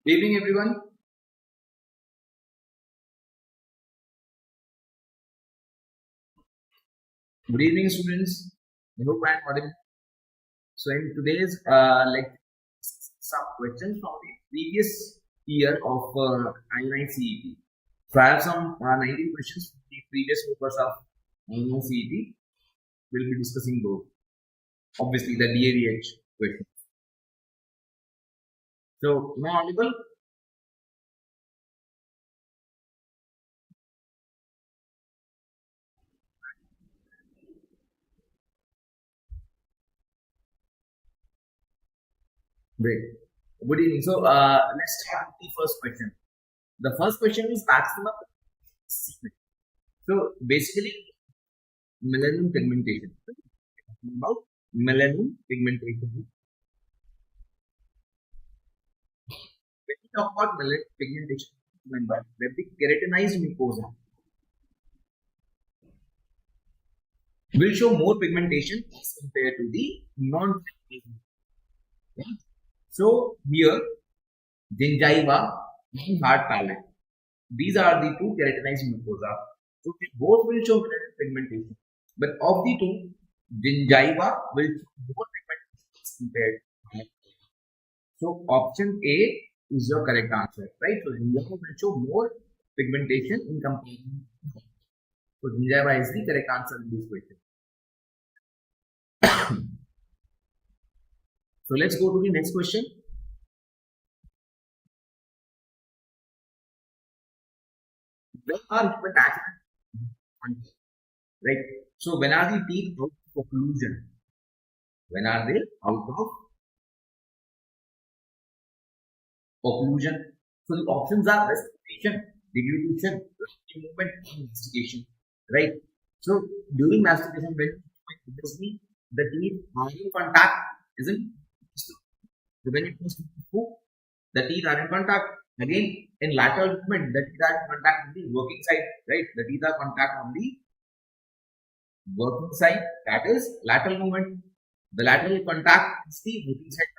Good evening, everyone. Good evening, students. I hope I am audible. So, in today's some questions from the previous year of INICET. So, I have some 19 questions from the previous papers of INICET. We'll be discussing those. Obviously, the DADH questions. So, am I audible? Great. Good evening. So, let's start with the first question. The first question is maximum sequence. So, basically, melanin pigmentation. About melanin pigmentation. When we talk about melanin pigmentation, remember that the keratinized mucosa will show more pigmentation as compared to the non-pigmentation. Right? So here, gingiva and hard palate. These are the two keratinized mucosa. So both will show melanin pigmentation. But of the two, gingiva will show more pigmentation as compared to hard palate. So option A is your correct answer, right? So gingiva will show more pigmentation in comparison. So gingiva is the correct answer in this question. So let's go to the next question. When are human attachments? Right? So when are the teeth out of occlusion? When are they out of occlusion? So the options are respiration, deglutition, movement, and mastication. Right? So during mastication, when the teeth are in contact, isn't it? So when you post food, the teeth are in contact. Again, in lateral movement, the teeth are in contact with the working side, right? The teeth are contact on the working side, that is lateral movement. The lateral contact is the working side.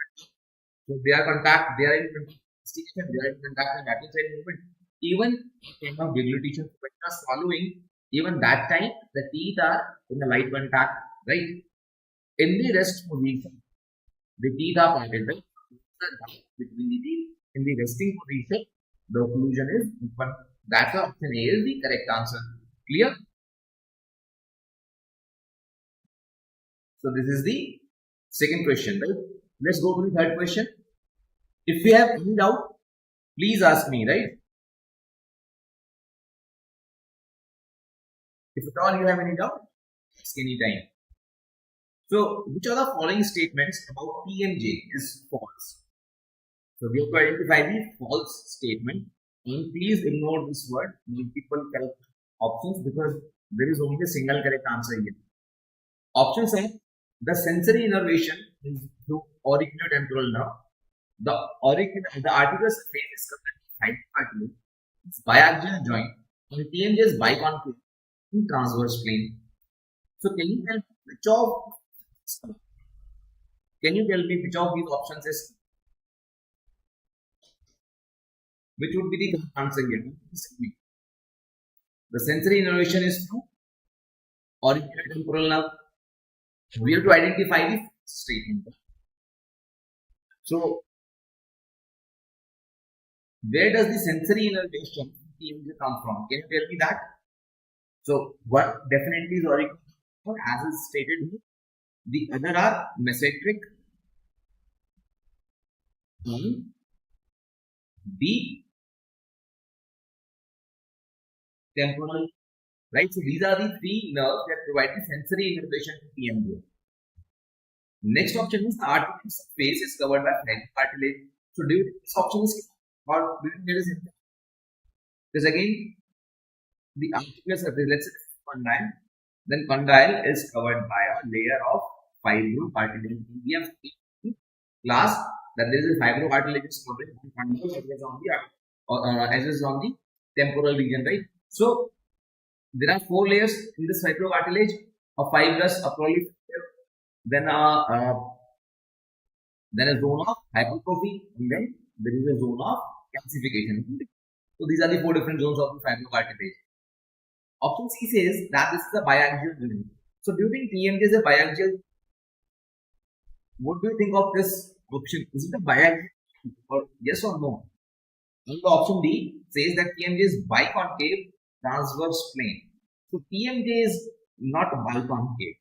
So they are contact, they are in contact, they are in contact with lateral side movement. Even in of deglutition, when you are swallowing, even that time the teeth are in the light contact, right? In the rest position, the teeth are parted, right? Between the teeth in the resting position, the occlusion is open. That's the option A is the correct answer. Clear? So this is the second question, right? Let's go to the third question. If you have any doubt, please ask me, right? If at all you have any doubt, ask any time. So, which of the following statements about TMJ is false? So, we have to identify the false statement. And please ignore this word, multiple correct options, because there is only a single correct answer here. Options are the sensory innervation is through auriculotemporal nerve. The articular surface is covered by cartilage. It's biaxial joint. And TMJ is biconcave in transverse plane. So, can you tell which of these options is which would be the answer here? The sensory innervation is through auriculotemporal nerve. We have to identify the statement. So, where does the sensory innervation come from? Can you tell me that? So, what definitely is auricular, as is stated here. The other are mesenteric and the temporal, right? So these are the three nerves that provide the sensory innervation to TMJ. Next option is the articular surface is covered by cartilage. So do you think this option is or do you think there is because again the articular surface, let's say condyle, then condyle is covered by a layer of fibrocartilage. We have seen class that there is a fibrocartilageous coverage on the as is on the temporal region, right? So there are 4 layers in this fibrocartilage: a fibrous, a proliferative, then a zone of hypertrophy, and then there is a zone of calcification. So these are the 4 different zones of the fibrocartilage. Option C says that this is a biaxial joint. So do you think TMJ is a biaxial? What do you think of this option? Is it a biaxial or yes or no? And the option D says that TMJ is biconcave transverse plane. So TMJ is not biconcave.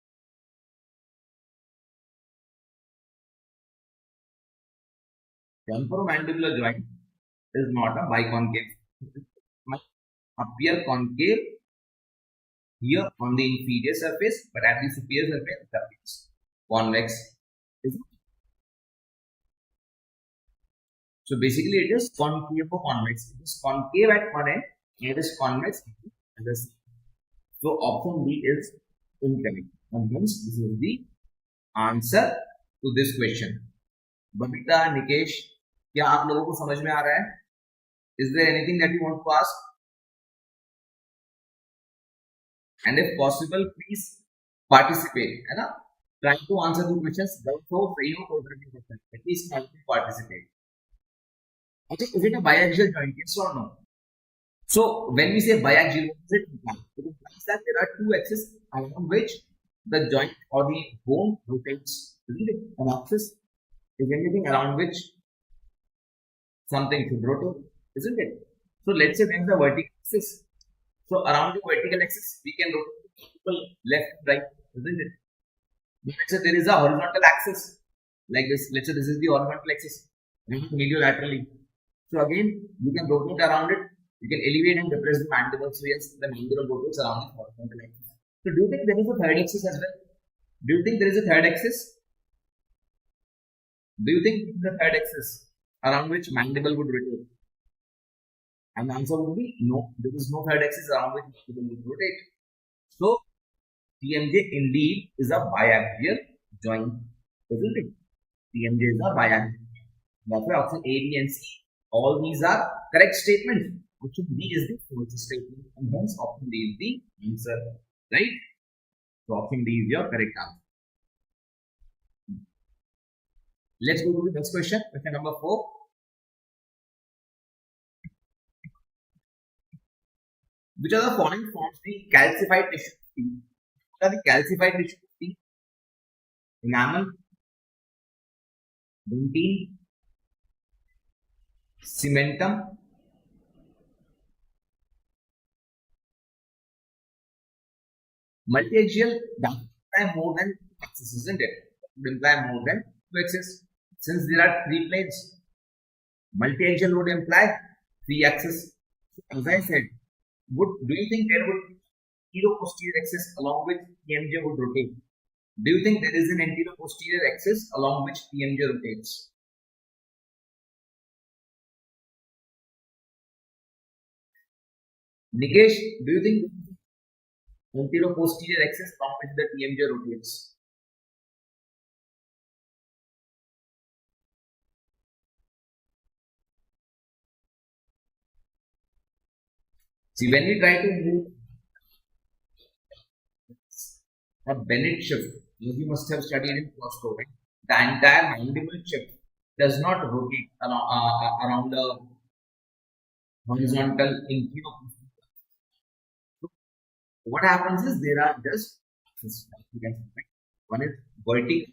Temporomandibular joint is not a biconcave. It must appear concave here on the inferior surface, but at the superior surface it appears convex. So basically it is concave or convex. It is concave at one end, and it is convex at the other side. So option B is incorrect. And hence this is the answer to this question. Babita, Nikesh, क्या आप लोगों को समझ में आ रहा है? Is there anything that you want to ask? And if possible, please participate. है ना? Try to answer the questions. At least try to participate. Okay, is it a biaxial joint? Yes or no? So when we say biaxial, what does it imply? It implies that there are 2 axes along which the joint or the bone rotates. Isn't it? An axis is anything around which something should rotate, isn't it? So let's say there is a vertical axis. So around the vertical axis, we can rotate people left and right, isn't it? Let's say there is a horizontal axis like this. Let's say this is the horizontal axis, mediolaterally. So again, you can rotate around it. You can elevate and depress the mandible. So yes, the mandible rotates around the horizontal axis. So do you think there is a third axis as well? Do you think there is a third axis? Do you think there is a third axis around which mandible would rotate? And the answer would be no. There is no third axis around which mandible would rotate. So TMJ indeed is a biaxial joint, isn't it? TMJ is a biaxial. That's why option A, B, and C, all these are correct statements. Option D is the false statement, and hence option D is the answer, right? So option D is your correct answer. Let's go to the next question. Question number 4. Which are the following forms the calcified tissue? What are the calcified tissue? Enamel, dentine, cementum, multiaxial. That imply more than 2 axes, isn't it? Would imply more than 2 axes. Since there are 3 planes, multiaxial would imply 3 axes. So as I said, do you think there would be anterior-posterior axis along which TMJ would rotate? Do you think there is an anterior-posterior axis along which TMJ rotates? Nikesh, do you think anterior-posterior axis along which the TMJ rotates? See, when we try to move a Bennett shift, as you must have studied in Costco, right? The entire mandible shift does not rotate around the horizontal inferior. So what happens is there are just one is vertical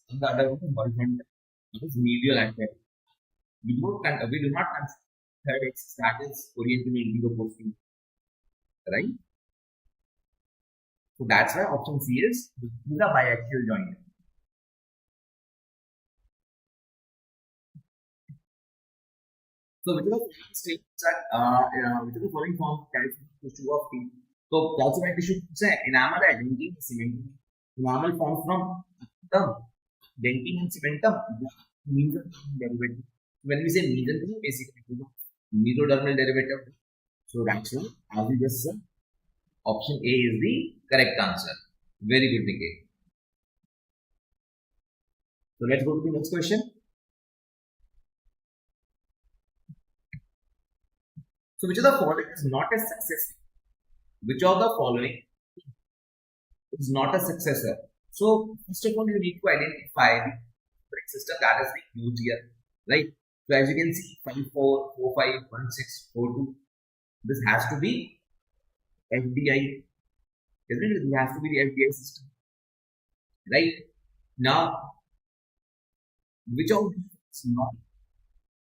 and the other one is horizontal. It is medial and lateral. We do not consider third axis that is oriented in the posterior, right? So that's why option C is a biaxial joint. So which of the following statements are which of the following forms calcified tissue of teeth? So calcified tissue है enamel है, dentine, cementum. Enamel forms from the dentine and cementum. Mesodermal derivative. When we say mesodermal, basically mesodermal derivative. So that's why, as we just said, option A is the correct answer. Very good, Nikki. So let's go to the next question. So which of the following is not a successor? Which of the following is not a successor? So first of all, you need to identify the system that is being used here, right? So as you can see, 54, 45, 16, 42. This has to be FDI, isn't it? It has to be the FDI system, right? Now, which of these is not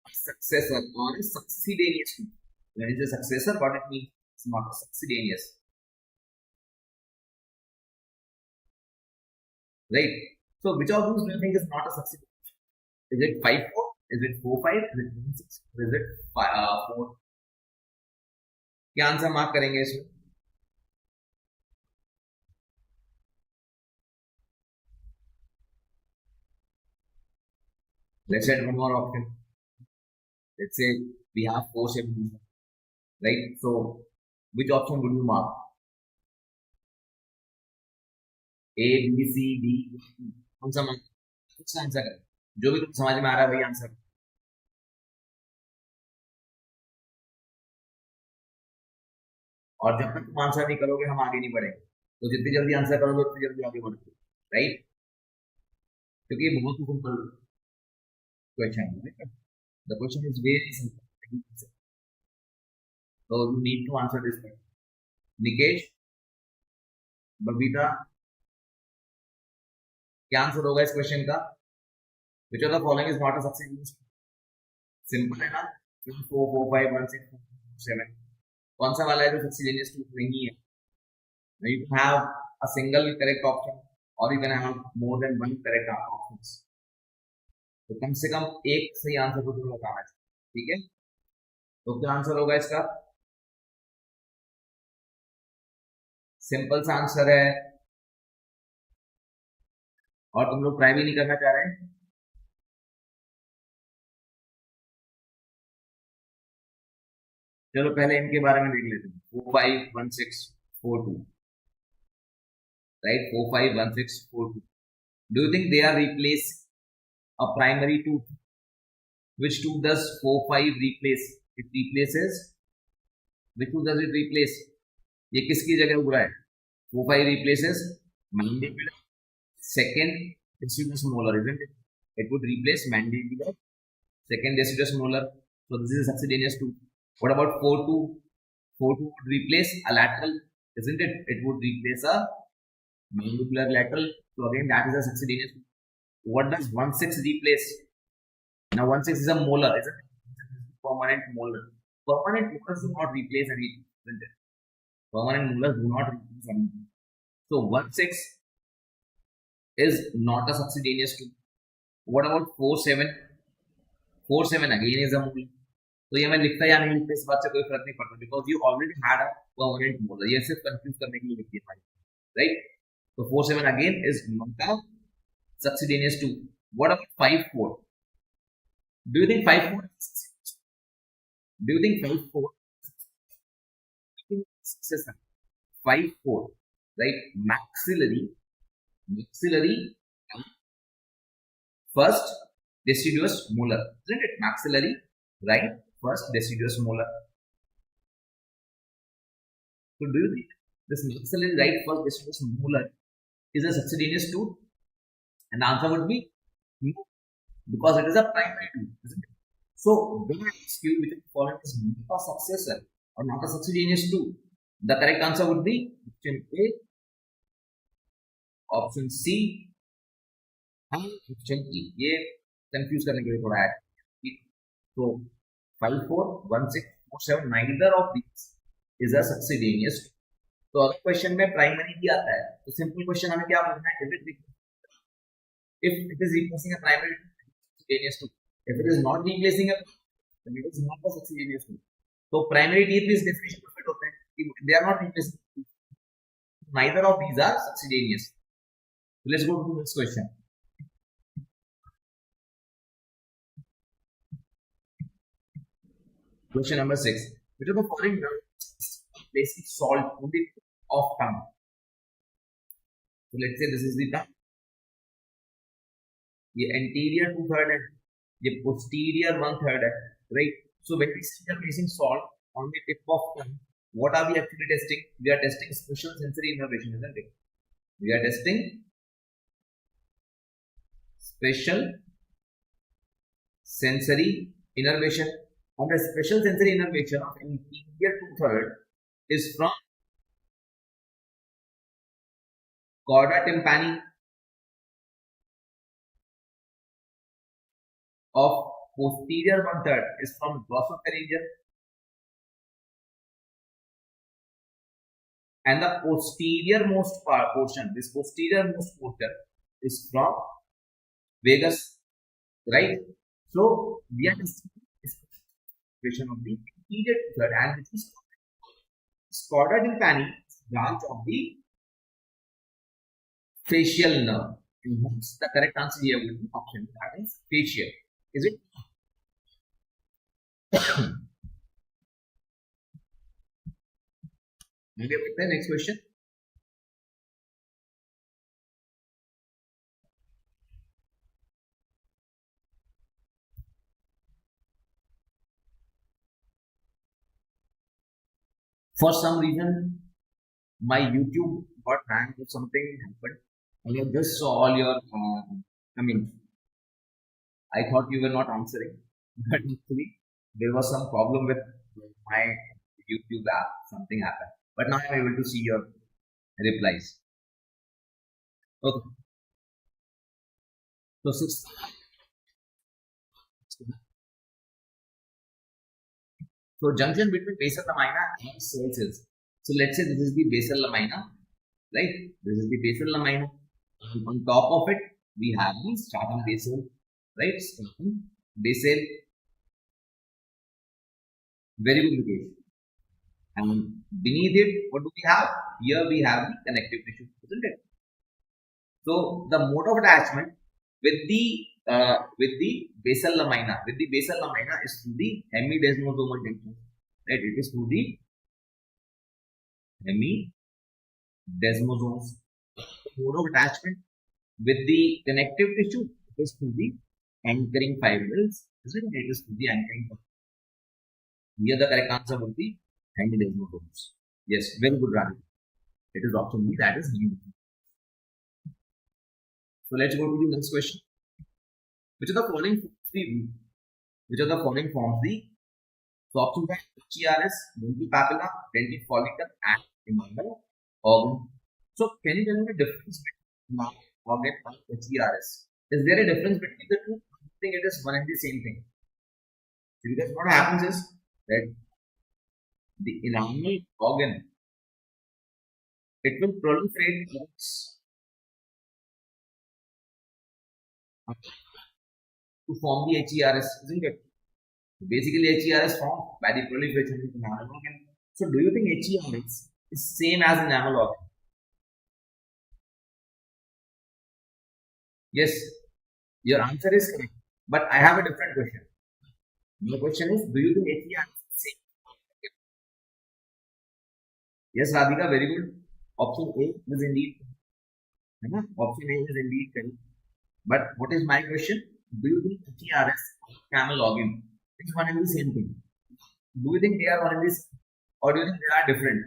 a successor or a succedaneous to? When it is a successor, what it means? It's not a succedaneous, right? So, which of those do you think is not a succedaneous? Is it 5-4? Is it 4-5? Is it 1-6? Or is it 4? क्या answer mark करेंगे इसमें? Let's add one more option. Let's say we have 4-7, right? So which option would you mark? A, B, C, D, कौन सा mark? कुछ answer करें, जो भी तुम समझ में आ रहा है वही आंसर. और जब तक तुम आंसर नहीं करोगे हम आगे नहीं बढ़ेंगे. तो जितनी जल्दी आंसर करोगे उतनी जल्दी आगे बढ़ोगे, राइट? क्योंकि ये बहुत ही सिंपल क्वेश्चन है. The question is very simple. So you need to answer this question. Nikesh, Babita, क्या आंसर होगा इस क्वेश्चन का? Which of the following is not a succeeding? Simple है ना? 4, 4, 5, 1, 6, 7. कौन सा वाला है जो सक्सीडेनियस टू नहीं है? You can have a single correct option or you can have more than one correct options. तो कम से कम एक सही आंसर को तुम्हें बताना चाहिए, ठीक है? तो क्या आंसर होगा इसका? सिंपल सा आंसर है और तुम लोग ट्राई भी नहीं करना चाह रहे हैं. चलो पहले इनके बारे में देख लेते हैं. 4, 5, 1, 6, 4, 2, right? 4, 5, 1, 6, 4, 2. Do you think they are replace a primary 2? Which 2 does 4, 5 replace? It replaces. Which 2 does it replace? ये किसकी जगह उग रहा है? 4, 5 replaces mandibular second deciduous molar, isn't it? It would replace mandibular second deciduous molar. So this is succedaneous 2. What about 4, 2? 4, 2 would replace a lateral, isn't it? It would replace a mandibular lateral. So again, that is a succedaneous 2. What does 1, 6 replace? Now 1, 6 is a molar, isn't it? Permanent molar. Permanent molars do not replace anything, isn't it? Permanent molars do not replace anything. So 1, 6 is not a succedaneous 2. What about 4, 7? 4, 7 again is a molar. तो ये मैं लिखता या नहीं लिखता इस बात से कोई फर्क नहीं पड़ता, because you already had a permanent molar. ये सिर्फ कंफ्यूज करने के लिए लिखी है, राइट? तो 4, 7 again is not a succedaneous 2. What about 5, 4? Do you think 5, 4? Do you think 5, 4? Successor 5, 4, right? Maxillary, first deciduous molar, isn't it? Maxillary, right? First deciduous molar. So do you think this maxillary right first deciduous molar is a succedaneous 2? And the answer would be no, because it is a primary 2, isn't it? So when I ask you which of the following is not a successor or not a succedaneous 2, the correct answer would be option A, option C, and option E. ये confuse करने के लिए थोड़ा है. So 5, 4, 1, 6, 4, 7, neither of these is a succedaneous 2. तो अगर question में primary भी आता है तो सिंपल क्वेश्चन हमें क्या पूछना है? If it is replacing a primary 2, succedaneous 2. If it is not replacing a, then it is not a succedaneous 2. So primary D इस definition में fit होते हैं. They are not replacing. Neither of these are succedaneous. So let's go to the next question. Question number 6. Which of the following placing salt on the tip of tongue? So let's say this is the tongue. ये anterior 2/3 है, ये posterior 1/3 है, right? So when we are placing salt on the tip of tongue, what are we actually testing? We are testing special sensory innervation, isn't it? We are testing special sensory innervation, and the special sensory innervation of inferior two-third is from chorda tympani of posterior one-third is from glossopharyngeal, and the posterior most portion, this posterior most portion is from vagus, right? So we are discussing this of the inferior third, and which is chorda tympani branch of the facial nerve. The correct answer here will be option, that is facial. Is it? Maybe the next question. For some reason, my YouTube got hanged or something happened, and I just saw all your. I thought you were not answering, but actually there was some problem with my YouTube app. Something happened, but now I'm able to see your replies. Okay. So sixth. So junction between basal lamina and cell cells. So let's say this is the basal lamina, right? This is the basal lamina. On top of it, we have the stratum basal, right? Stratum basal. Very good location. And beneath it, what do we have? Here we have the connective tissue, isn't it? So the mode of attachment with the basal lamina, is through the hemidesmosomal junction, right? It is through the hemidesmosomes. Mode of attachment with the connective tissue is through the anchoring fibrils, isn't it? It is through the anchoring fibrils. Here the correct answer would be hemidesmosomes. Yes, very good, Rani. It is option B, that is B. So let's go to the next question. Which of the following forms the so option by HERS, dental papilla, dental follicle, and enamel organ. So can you tell me the difference between enamel organ and HERS? Is there a difference between the two? I think it is one and the same thing. So because what happens is that the enamel organ, it will proliferate to form the HERS, isn't it? Basically, HERS formed by the proliferation of the enamel organ. So, do you think HERS is same as enamel organ? Yes, your answer is correct. But I have a different question. The question is, do you think HERS is same? Yes, Radhika, very good. Option A is indeed correct. Option A is indeed correct. But what is my question? Do you think HERS enamel organ is one and the same thing? Do you think they are one and the same, or do you think they are different?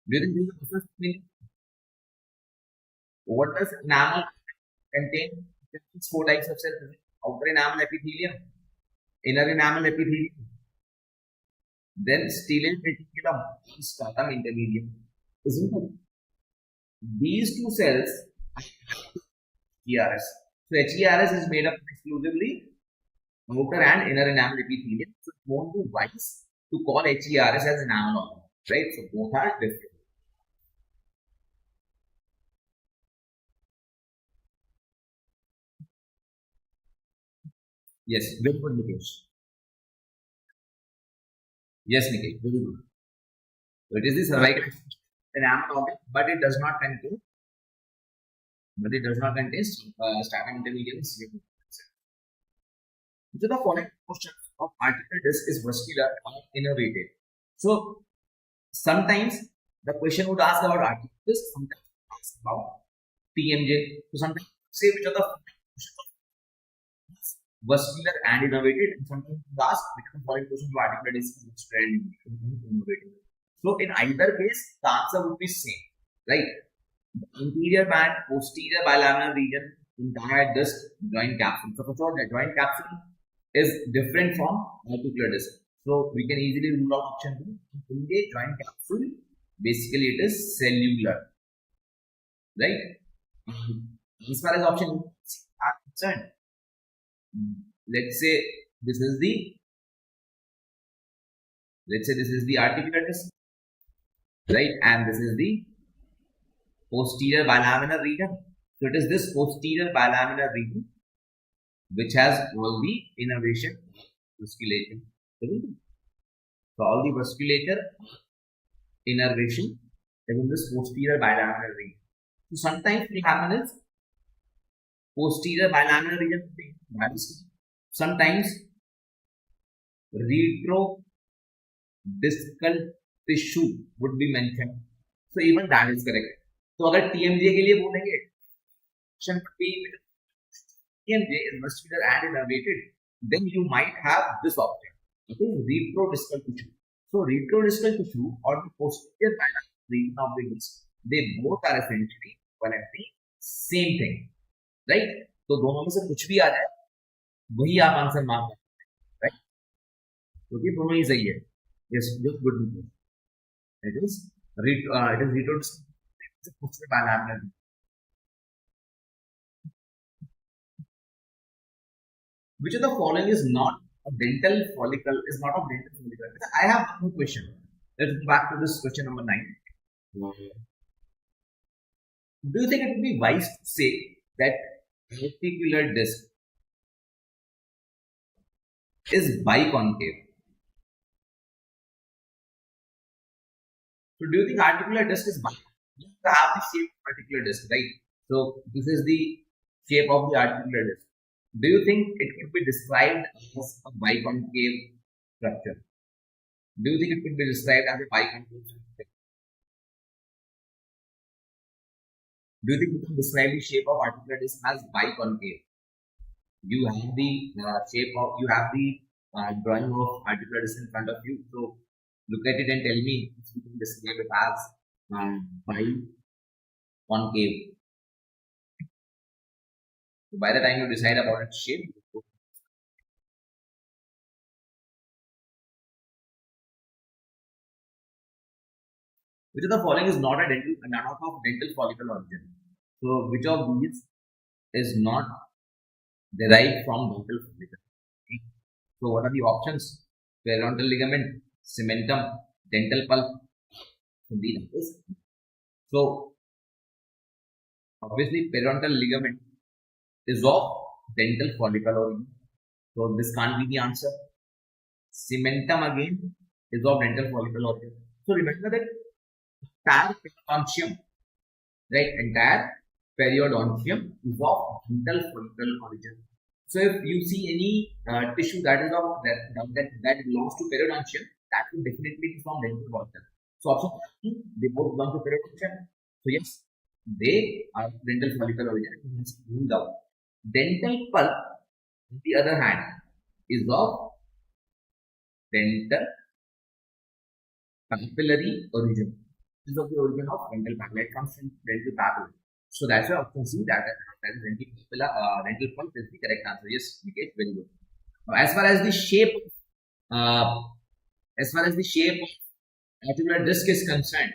Do you think there is a difference between what does enamel contain? It's 4 types of cells: outer enamel epithelium, inner enamel epithelium, then stellate reticulum, stratum intermedium. Isn't it? These two cells are HERS. So HERS is made up exclusively outer and inner enamel epithelium. So it won't be wise to call HERS as enamel organ, right? So both are different. Yes, very good, Nikesh. Yes, Nikesh, very good. So it is the cervical enamel organ, but it does not contain stratum intermedium. So the following portion of articular disc is vascular or innervated. So sometimes the question would ask about articular disc, sometimes ask about TMJ. So sometimes say which are the vascular and innervated, and sometimes ask which of the following portion of articular disc is vascular and innervated. So in either case, the answer would be same, right? The anterior band, posterior bilaminar region, entire disc, joint capsule. So first of all, the joint capsule is different from articular disc. So we can easily rule out option 2. In the joint capsule, basically it is cellular, right? As far as option are concerned, let's say this is the articular disc, right? And this is the posterior bilaminar region. So it is this posterior bilaminar region which has all the innervation vasculature. So all the vasculature innervation is in this posterior bilaminar region. So sometimes what happens is posterior bilaminar region, sometimes retrodiscal tissue would be mentioned. So even that is correct. तो अगर TMJ के लिए बोलेंगे, option would be TMJ is muscular and innervated, then you might have this option. It is retrodiscal tissue. So retrodiscal tissue or the posterior bilaminar region of the disc, they both are essentially one and the same thing, right? तो दोनों में से कुछ भी आ जाए वही आप answer mark करते हैं, राइट? क्योंकि दोनों ही सही है. Yes, just good news. It is retrodiscal posterior bilaminar. Which of the following is not a dental follicle? Is not a dental follicle. I have one more question. Let's go back to this question number 9. Do you think it would be wise to say that articular disc is biconcave? So do you think articular disc is biconcave? You have the shape of articular disc, right? So this is the shape of the articular disc. Do you think it could be described as a biconcave structure? Do you think it could be described as a biconcave structure? Do you think you can describe the shape of articular disc as biconcave? You have the drawing of articular disc in front of you. So look at it and tell me if you can describe it as biconcave. So by the time you decide about its shape, which of the following is not of dental follicle origin? So which of these is not derived from dental follicle? Okay. So what are the options? Periodontal ligament, cementum, dental pulp. So obviously periodontal ligament is of dental follicle origin. So this can't be the answer. Cementum again is of dental follicle origin. So remember that entire periodontium, right? Entire periodontium is of dental follicle origin. So if you see any tissue that is of that belongs to periodontium, that will definitely be from dental follicle. So option 3, they both belong to periodontium. So yes, they are dental follicle origin. Dental pulp, on the other hand, is of dental papillary origin. This is of the origin of dental papilla. It comes from dental papilla. So that's why option C, that is dental pulp is the correct answer. Yes, Nikesh, very good. Now, as far as the shape of articular disc is concerned,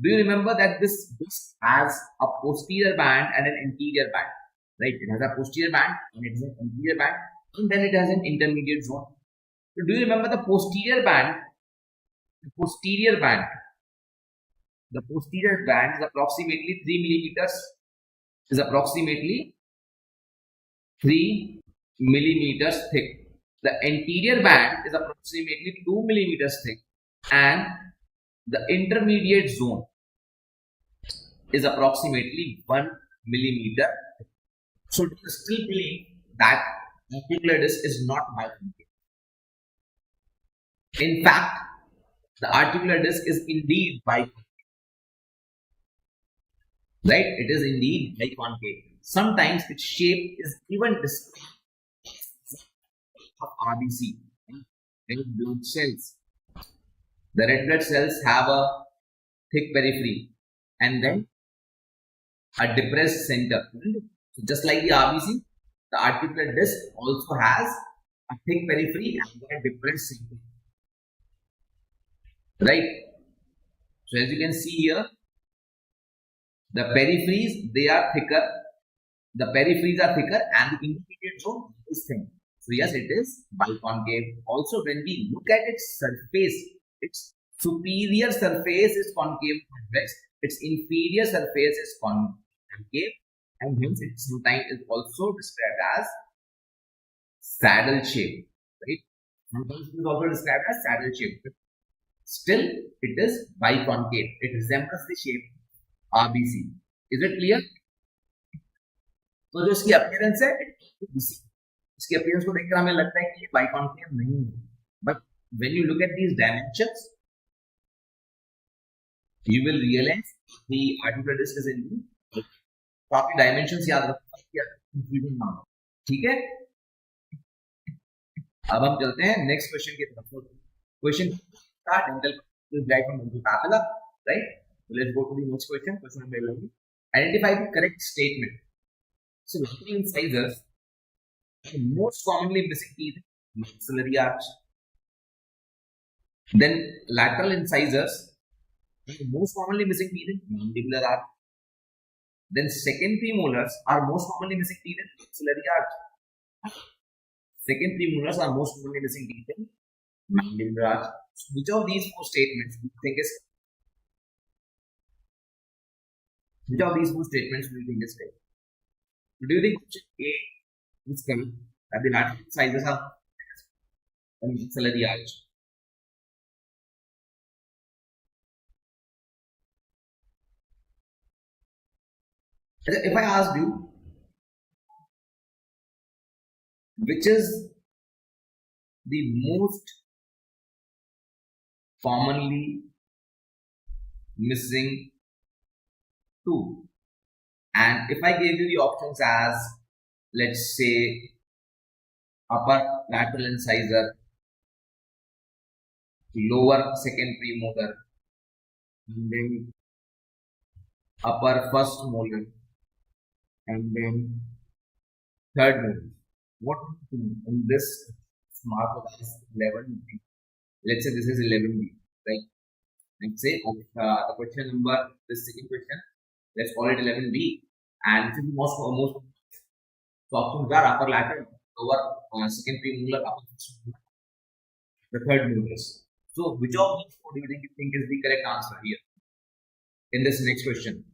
do you remember that this disc has a posterior band and an anterior band, right? It has a posterior band and it has an anterior band, and then it has an intermediate zone. So do you remember the posterior band? The posterior band is approximately 3 millimeters. Is approximately 3 millimeters thick. The anterior band is approximately 2 millimeters thick, and the intermediate zone is approximately 1 millimeter. So do you still believe that articular disc is not biconcave? In fact, the articular disc is indeed biconcave. Right? It is indeed biconcave. Sometimes its shape is even described of RBC, red blood cells. The red blood cells have a thick periphery and then a depressed center. So just like the RBC, the articular disc also has a thick periphery and a different symptom. Right? So as you can see here, the peripheries, they are thicker. The peripheries are thicker and the intermediate zone is thin. So yes, it is biconcave. Also, when we look at its surface, its superior surface is concave convex, its inferior surface is concave, and hence it sometimes is also described as saddle shape. Right? Sometimes it is also described as saddle shape. Still, it is biconcave. It resembles the shape RBC. Is it clear? तो जो इसकी appearance है, इसकी appearance को देखकर हमें लगता है कि ये बाइकॉन्केव नहीं है, but when you look at these dimensions you will realize the articular disc is in तो आपकी डायमेंशंस याद रखना कि कंफ्यूजन ना हो. ठीक है, अब हम चलते हैं नेक्स्ट क्वेश्चन की तरफ. क्वेश्चन का dental right from dental papilla, right? Let's go to the next question. Question number 11. Identify the correct statement. So lateral incisors are most commonly missing teeth in maxillary arch. Then lateral incisors are most commonly missing teeth in mandibular arch. Then second premolars are most commonly missing teeth in maxillary arch. Second premolars are most commonly missing teeth in mandibular arch. So which of these four statements do you think is? Which of these four statements do you think is correct? Do you think option A is correct, that the lateral incisors are maxillary arch? If I asked you which is the most commonly missing tooth, and if I gave you the options as, let's say, upper lateral incisor, lower second premolar, and then upper first molar, and then third molar, what would you do in this mark of this 11B? Let's say this is 11B, right? Let's say the question number, this second question, let's call it 11B, and this is most so options are upper lateral, lower second premolar, upper first molar, the third molars. So which of these four do you think is the correct answer here in this next question?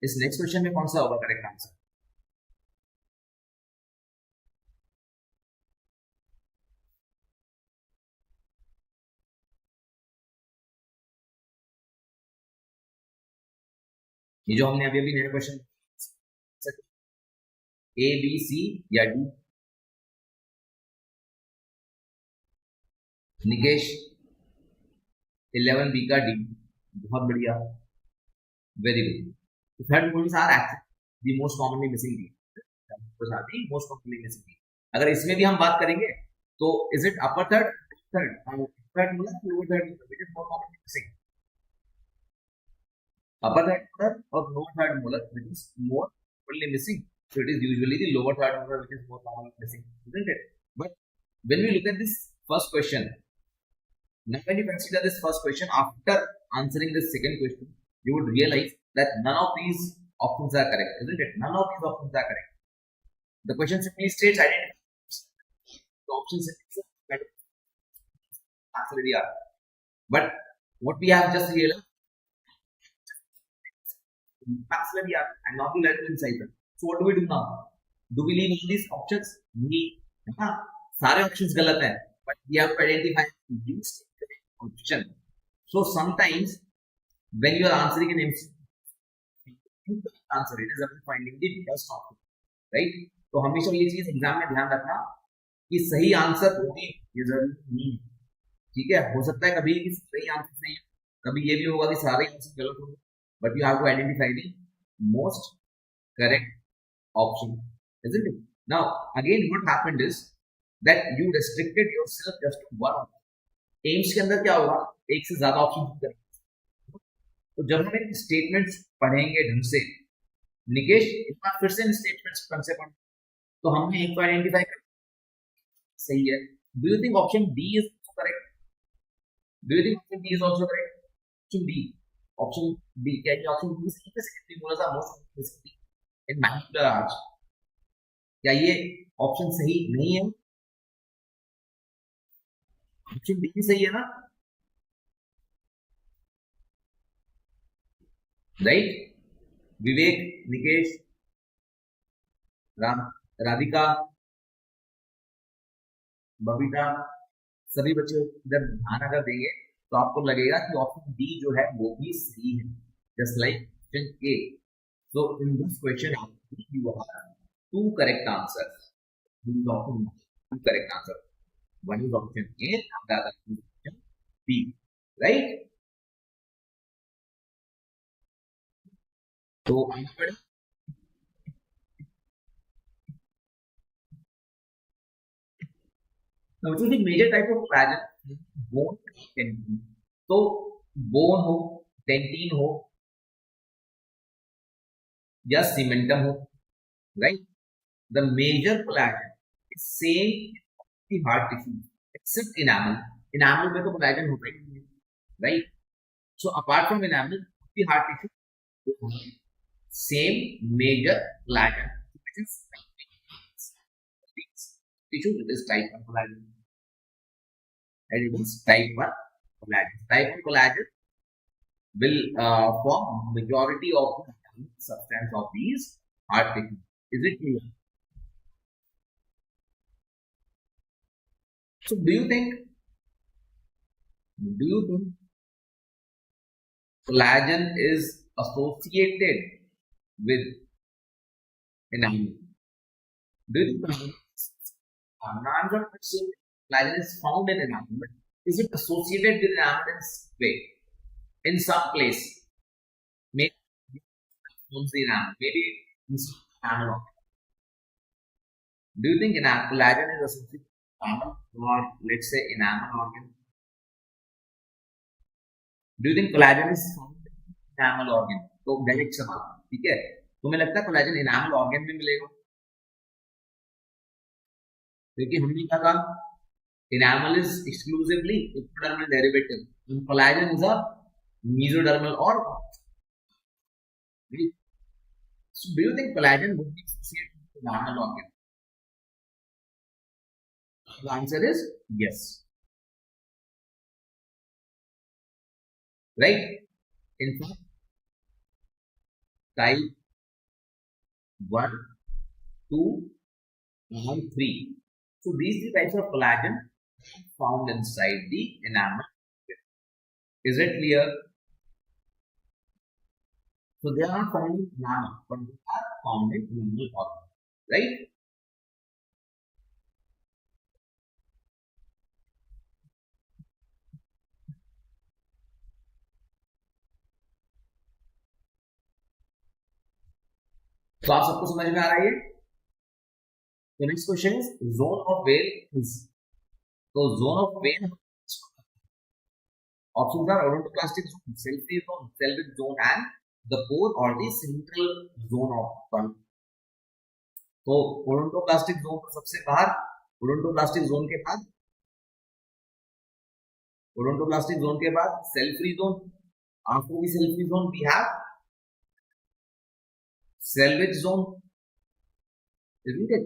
इस next question में कौन सा होगा correct answer? ये जो हमने अभी नया क्वेश्चन ए बी सी या डी? निकेश 11B का डी, बहुत बढ़िया, very good. Third molars are actually the most commonly missing D, most commonly missing D. अगर इसमें भी हम बात करेंगे तो is it upper third, third molar, lower third molar, which is more commonly missing? Upper third molar or lower third molar, which is more commonly missing? So it is usually the lower third molar which is more commonly missing, isn't it? But when we look at this first question, now when you consider this first question after answering this second question, you would realize that none of these options are correct, isn't it? None of these options are correct. The question simply states identify the options that actually are. But what we have just realized, maxillary arch and not the lateral incisor. So what do we do now? Do we leave these options? हाँ, सारे options गलत हैं, but we have to identify these option. So sometimes when you are answering an MCQ, answer it is about finding the best option, right? तो हमेशा ये चीज exam में ध्यान रखना कि सही आंसर होगी ये जरूरी नहीं है. ठीक है, हो सकता है कभी सही आंसर सही है, कभी ये भी होगा कि सारे आंसर गलत होंगे. But you have to identify the most correct option, isn't it? Now, again, what happened is that you restricted yourself just to one option. AIIMS के अंदर क्या होगा, एक से ज्यादा ऑप्शन करेंगे. तो जब हम एक स्टेटमेंट्स पढ़ेंगे ढंग से, निकेश एक बार फिर से इन स्टेटमेंट्स ढंग से पढ़, तो हमने एक को आइडेंटिफाई कर, सही है. Do you think option D is correct? Do you think option D is also correct? Option D, option D क्या है? ऑप्शन डी सही है. सेकेंडरी बोला था मोस्ट बेसिकली इन मैक्युलर आर्च. क्या ये ऑप्शन सही नहीं है? ऑप्शन डी सही है ना? राइट. विवेक, निकेश, राधिका, बबीता, सभी बच्चे इधर ध्यान अगर देंगे तो आपको लगेगा कि ऑप्शन डी जो है वो भी सही है, just like option A. So in this question you have two correct answers. Two correct answer. One is option A and the other is option B. Right? So, now which is the major type of collagen? Bone dentine. So, bone हो, dentine हो, या cementum हो, right? The major collagen is same in the hard tissue except enamel. Enamel में तो collagen होता ही नहीं है, right? So apart from enamel, the hard tissue same major collagen, which is tissue that is type 1 collagen. And it is type 1 collagen. Type 1 collagen will form majority of the substance of these hard tissue. Is it clear? So do you think collagen is associated with enamel? Do you think collagen is found in enamel, but is it associated with enamel in some way, in some place? Maybe the enamel, maybe enamel. Do you think collagen is associated with enamel, or let's say enamel organ? Do you think collagen is found in enamel organ? तो direct सवाल, ठीक है. तुम्हें लगता है collagen enamel organ में मिलेगा? क्योंकि हमने क्या कहा, enamel is exclusively ectodermal derivative and collagen is a mesodermal organ. So do you think collagen would be associated with enamel organ? The answer is yes. Right? In fact, type 1, 2, and 3. So these three types of collagen found inside the enamel. Is it clear? So they are not found in enamel, but they are found in enamel organ. Right? तो आप सबको समझ में आ रहा है? The next question is zone of veil is. So zone of veil options are odontoclastic zone, cell-free zone, cell-rich zone, and the pore or the central zone of tongue. तो odontoclastic zone को सबसे बाहर, odontoclastic zone के बाद, odontoclastic zone के बाद cell-free zone. After the cell-free zone we have cell-rich zone, isn't it?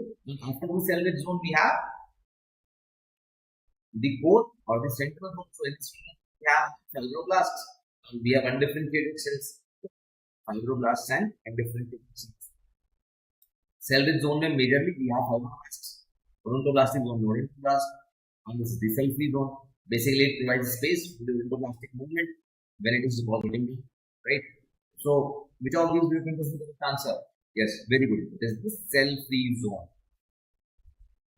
After the cell-rich zone we have the pore or the central zone. So in this we have fibroblasts. We have undifferentiated cells, fibroblasts and undifferentiated cells. Cell-rich zone में majorly we have fibroblasts. Odontoclastic zone, odontoclast, and this is the cell-free zone. Basically, it provides space for the odontoclastic movement when it is depositing, right? So, which of these do you think is the correct answer? Yes, very good. It is the cell-free zone.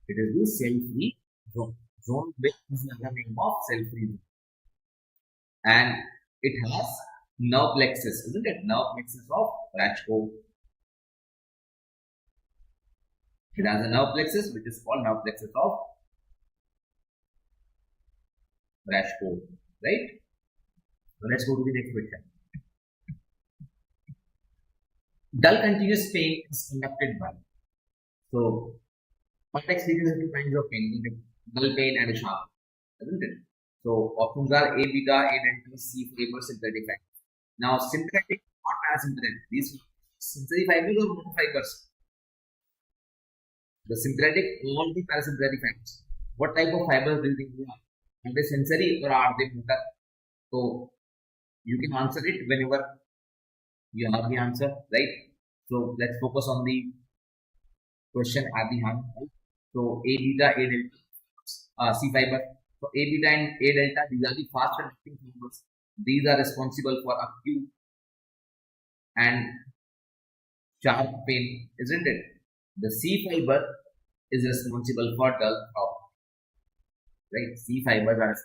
It is the cell-free zone. Zone which is another name of cell-free zone. And it has nerve plexus, isn't it? Nerve plexus of Rashko. It has a nerve plexus which is called nerve plexus of Rashko, right? So let's go to the next question. Dull continuous pain is conducted by. So But experiences two kinds of pain, dull pain and sharp, isn't it? So options are A beta, A delta, C fiber, synthetic fibers. Now synthetic, not parasympathetic. These synthetic fibers or motor fibers. The synthetic, all the parasympathetic fibers. What type of fibers do you think they are? Are they sensory or are they motor? So you can answer it whenever you have the answer, right? So let's focus on the question at the hand. Right? So A beta, A delta, C fiber. So A beta and A delta, these are the fast acting fibers. These are responsible for acute and sharp pain, isn't it? The C fiber is responsible for dull problem, right? C fibers are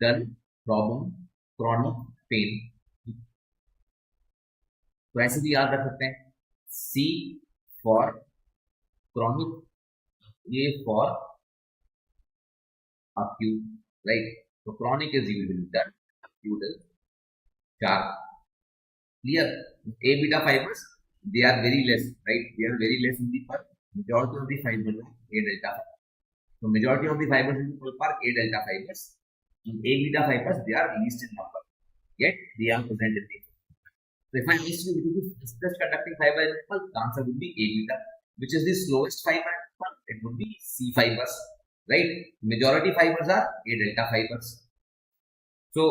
dull problem, chronic pain. तो ऐसे भी याद रख सकते हैं C for chronic, A for acute, right? So chronic is usually dull, acute is sharp. Clear? A beta fibers, they are very less, right? They are very less in the per majority of the fibers are A delta fibers. So majority of the fibers in the per A delta fibers. In A beta fibers, they are least in number, yet they are present in the. So if I ask you which is the stress conducting fiber in the pulse, the answer would be A beta. Which is the slowest fiber in the pulse? It would be C fibers, right? Majority fibers are A delta fibers. So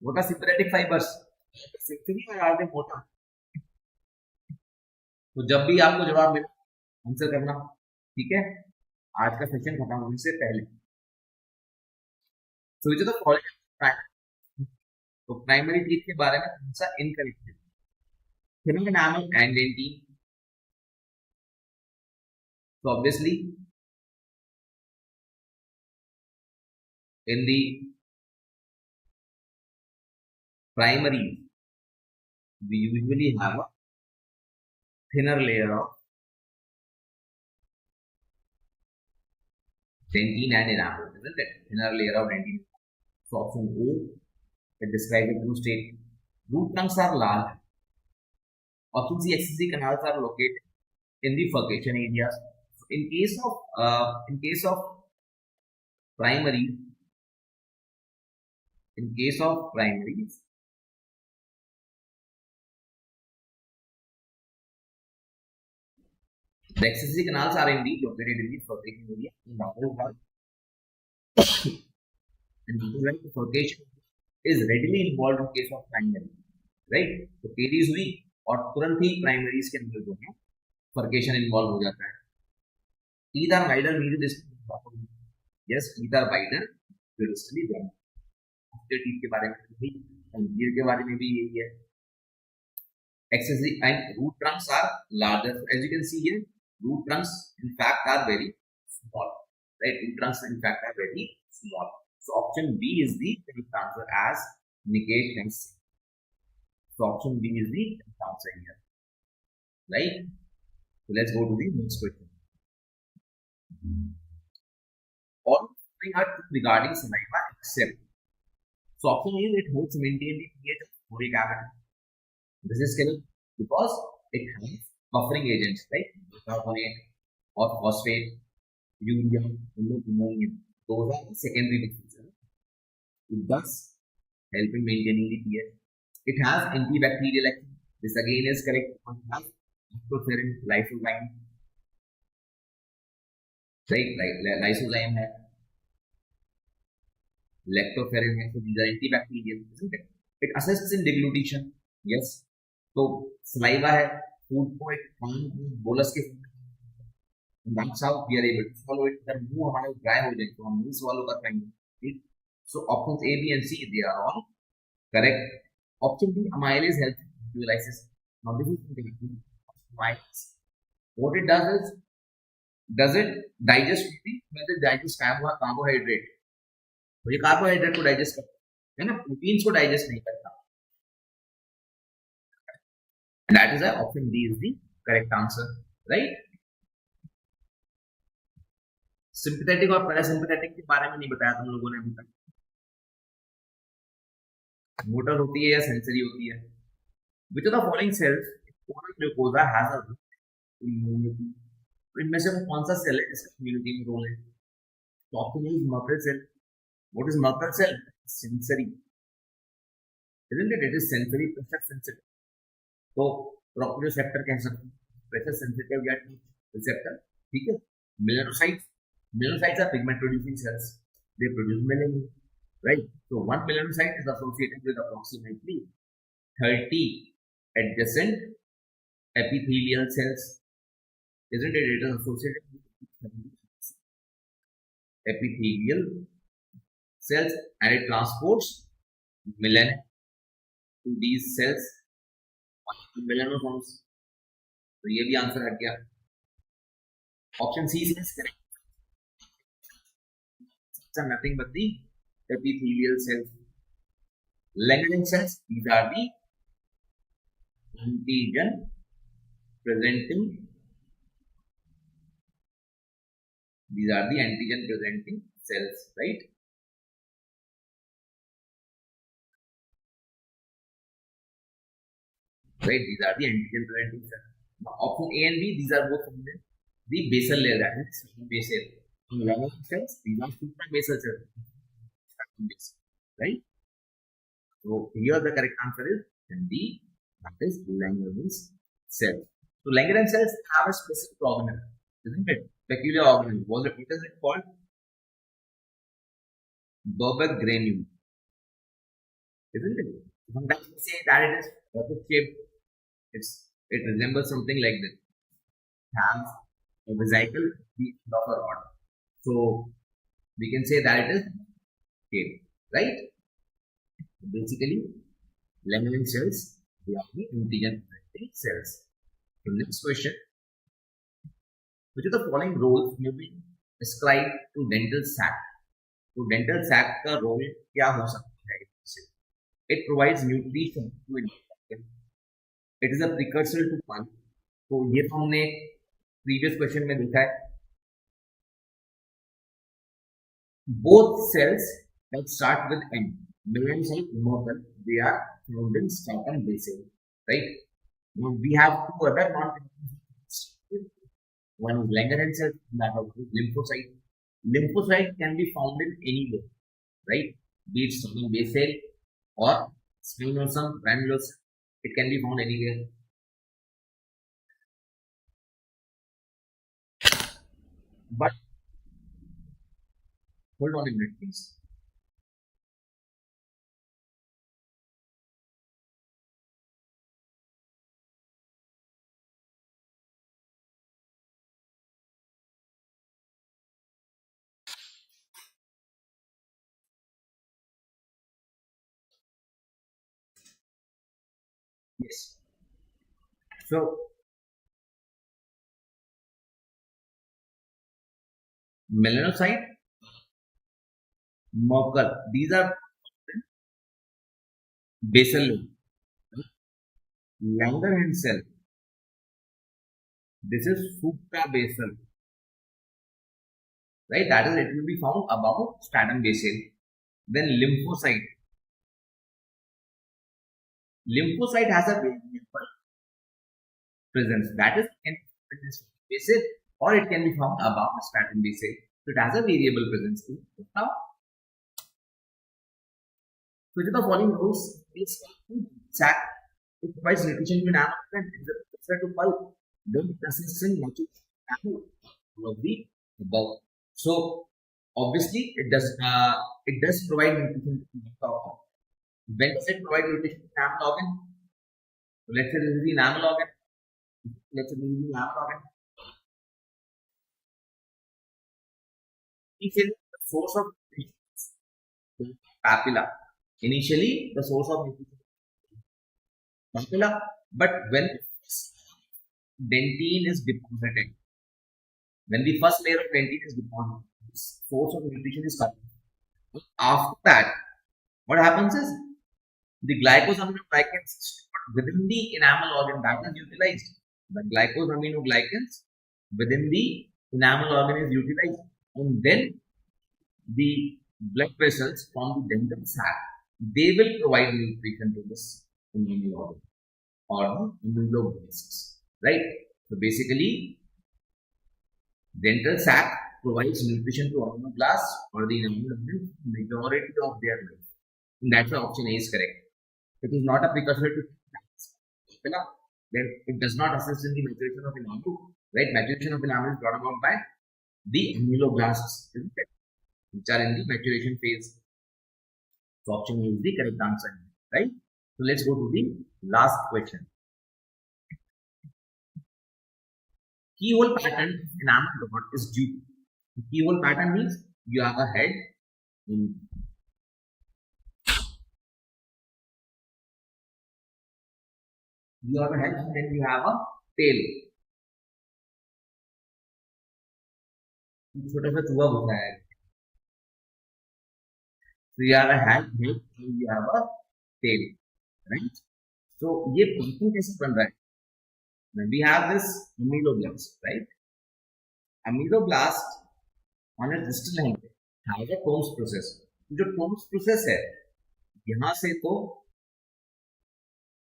what are sympathetic fibers? Sensory or are they motor? तो जब भी आपको जवाब मिले answer करना, ठीक है? आज का सेशन खत्म होने से पहले. So which is the following? तो प्राइमरी टीथ के बारे में कौन सा इनकरेक्ट है? Phenomenal and dentine. So obviously in the primary we usually have a thinner layer of dentine and enamel, isn't it? Thinner layer of dentine. So option O, it describes the true state. Root trunks are large. Option C, accessory canals are located in the furcation areas. So in case of primaries, the accessory canals are indeed located in the furcation area. And the furcation is readily involved in case of primary, right? So KD is weak और तुरंत ही primaries के अंदर जो है फर्केशन involve हो जाता है. Teeth are wider medial distally, yes teeth are wider distally than. Teeth के बारे में भी अंजीर के बारे में भी यही है. Accessory and root trunks are larger. So as you can see here, root trunks in fact are very small, right? Root trunks in fact are very small. So option B is the correct answer as Nikesh can see. So option B is the correct answer here, right? So let's go to the next question. All are regarding saliva except. So option A is it helps maintain the pH of folic acid. This is correct because it has buffering agents like bicarbonate or phosphate, urea, ammonia. Those are the secondary differences. It does help in maintaining the pH. It has antibacterial action. This again is correct. It has lactoferrin, lysozyme. Right, lysozyme है, lactoferrin है. So these are antibacterial, isn't it? It assists in deglutition. Yes. तो saliva है, food को एक bolus के that's how we are able to swallow it. जब मुंह हमारे ड्राई हो जाए तो हम नहीं swallow कर पाएंगे, ठीक? So options A, B and C they are all correct. Option B, amylase helps in glycolysis. Now this is something amylase. What it does it digest quickly? Does it digest carbohydrate? तो ये carbohydrate को digest करता है ना, proteins को digest नहीं करता. And that is why option D is the correct answer, right? Sympathetic और पैरासिम्पैथेटिक के बारे में नहीं बताया तुम लोगों ने अभी तक. मोटर होती है या सेंसरी होती है? Which of the following cells oral glucose has a immunity? तो इनमें से वो कौन सा सेल है जिसका कम्युनिटी में रोल है? तो option is Merkel cell. What is Merkel cell? Sensory, isn't it? It is sensory pressure sensitive. तो प्रोप्रियोसेप्टर कह सकते हैं, प्रेशर सेंसिटिव या रिसेप्टर. ठीक है. Melanocytes, melanocytes are pigment producing cells. They produce melanin, right? So one melanocyte is associated with approximately 30 adjacent epithelial cells, isn't it? It is associated with epithelial cells and it transports melanin to these cells, melanosomes. तो ये भी answer हट गया. Option C is correct. Are nothing but the epithelial cells. Langerhans cells, these are the antigen presenting. These are the antigen presenting cells, right? Right, these are the antigen presenting cells. Now, option A and B, these are both in the basal layer, that is basal. Langerhans cells, these are suprabasal cells, right? So here the correct answer is D, that is Langerhans cells. So Langerhans cells have a specific organelle, isn't it? Peculiar organelle. What is it called? Burberg granule, isn't it? Sometimes we say that it is perfect shaped. It resembles something like this. It has a vesicle at the end of a rod. So we can say that it is shaped, right? Basically, Langerhans cells, they are the antigen presenting cells. So next question: which of the following roles may be ascribed to dental sac? तो dental sac का role क्या हो सकता है? It provides nutrition to intestine. It is a precursor to punch. तो ये तो हमने previous question में देखा है. Both cells that start with N, melanocyte, immortal, they are found in stratum basal, right? Now we have two other non-lymphocytes. One is Langerhans cell, that is lymphocyte. Lymphocyte can be found in anywhere, right? Be it stratum basal or spinosum, granulosum, it can be found anywhere. But hold on a minute, please. Yes. So melanocyte, Merkel, these are basal. Langerhans cell, this is suprabasal, right? That is, it will be found above stratum basal. Then lymphocyte. Lymphocyte has a variable presence, that is in basal, or it can be found above stratum basal. So it has a variable presence too. Now, which of the following roles is sac? It provides nutrition to an animal and is a precursor to pulp. Don't persist in natural animal of the above. So obviously it does provide nutrition to the organ. When does it provide nutrition to an animal organ? So let's say this is the enamel organ. Let's say this is the enamel organ. Initially, the source of nutrition is papilla. Initially, the source of nutrition is papilla, but when dentine is deposited, when the first layer of dentine is deposited, the source of nutrition is cut. After that, what happens is the glycosaminoglycans stored within the enamel organ that is utilized. The glycosaminoglycans within the enamel organ is utilized, and then the blood vessels from the dental sac, they will provide nutrition to this enamel organ or the immunogenesis, right? So basically, Dental sac provides nutrition to osteoblasts or the enamel majority of their life. That's why option A is correct. It is not a precursor to then it does not assist in the maturation of enamel. Right? Maturation of enamel is brought about by the ameloblasts, which are in the maturation phase. So option A is the correct answer. Right? So let's go to the last question. Keyhole pattern enamel dot is due. Keyhole pattern means you have a head in you have a head and then you have a tail. छोटा सा चूहा होता है. So you have a head and you have a tail, right? So ये pattern कैसे बन रहा है? Then we have this ameloblast, right? Ameloblast on a distal end has a Tomes process. जो Tomes process है, यहाँ से तो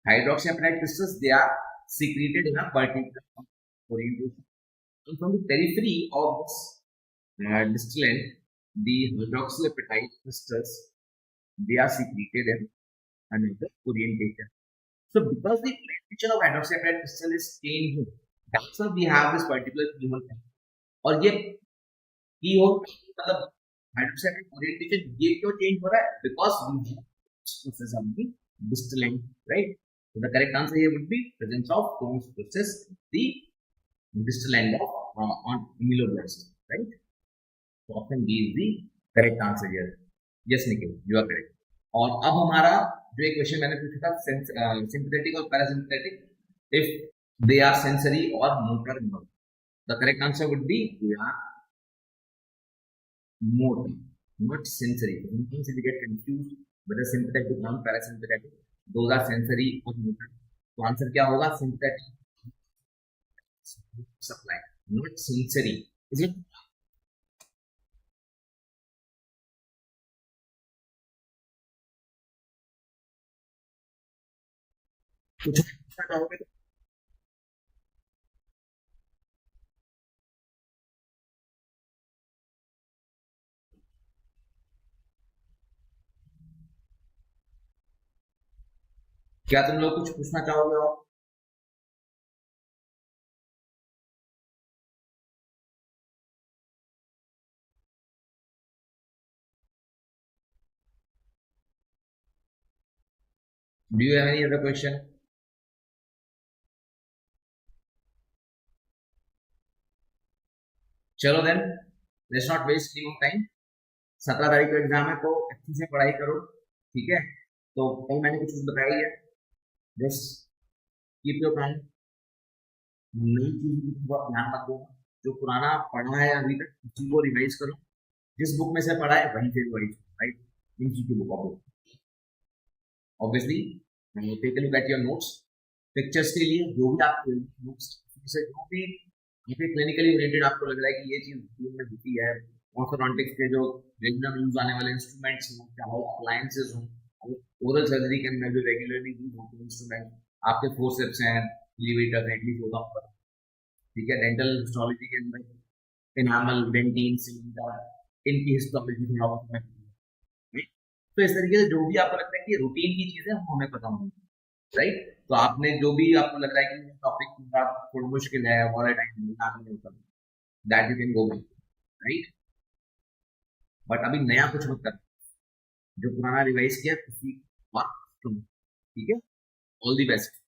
hydroxyapatite crystals they are secreted in a particular orientation. And from the periphery of this distal end, the hydroxyapatite crystals they are secreted in another orientation. So because the orientation of hydroxyapatite crystal is changing, that's why we have this particular keyhole. और ये keyhole मतलब hydroxyapatite orientation ये क्यों change हो रहा है? Because we have process of the distal end, right? So the correct answer here would be presence of Tomes process, the distal end of on ameloblast, right? So option B is the correct answer here. Yes, Nikhil, you are correct. और अब हमारा जो एक question मैंने पूछा था sympathetic और parasympathetic, if they are sensory or motor involved, the correct answer would be they are motor, not sensory. Sometimes we get confused whether sympathetic or parasympathetic. Those are sensory or motor. तो answer क्या होगा? Sympathetic supply, not sensory. Is it? कुछ पूछना चाहोगे? क्या तुम लोग कुछ पूछना चाहोगे? और do you have any other question? चलो then let's not waste any more time. 17 तारीख को एग्जाम है तो अच्छी से पढ़ाई करो, ठीक है? तो कल मैंने कुछ बताया है, जस्ट कीप योर प्लान. नई चीज की बहुत ध्यान मत दो. जो पुराना पढ़ा है अभी तक उसी को रिवाइज करो. जिस बुक में से पढ़ा है वहीं से रिवाइज करो, राइट? इन चीज की book obviously take a look at your notes. Pictures के लिए जो भी आप नोट्स से जो भी क्लिनिकली रिलेटेड आपको लग रहा है कि ये चीज स्कूल में होती है, ऑर्थोडोंटिक्स के जो रेगुलर यूज आने वाले इंस्ट्रूमेंट्स हो, चाहे अप्लायंसेस हो, ओरल सर्जरी के अंदर जो रेगुलरली यूज होते हैं इंस्ट्रूमेंट, आपके फोर्सेप्स हैं, एलिवेटर है, एटलीस्ट होगा पर, ठीक है? डेंटल हिस्टोलॉजी के अंदर एनामल, डेंटिन, सिलेंडर, इनकी हिस्टोलॉजी थोड़ा बहुत मैं, तो इस तरीके से जो भी आपको लगता है कि रूटीन की चीजें हमें पता होंगी, राइट? तो आपने जो भी आपको लग रहा है कि टॉपिक थोड़ा मुश्किल है और टाइम नहीं होता, that you can go back, right? But अभी नया कुछ मत कर, जो पुराना रिवाइज किया उसी बात, ठीक है? All the best.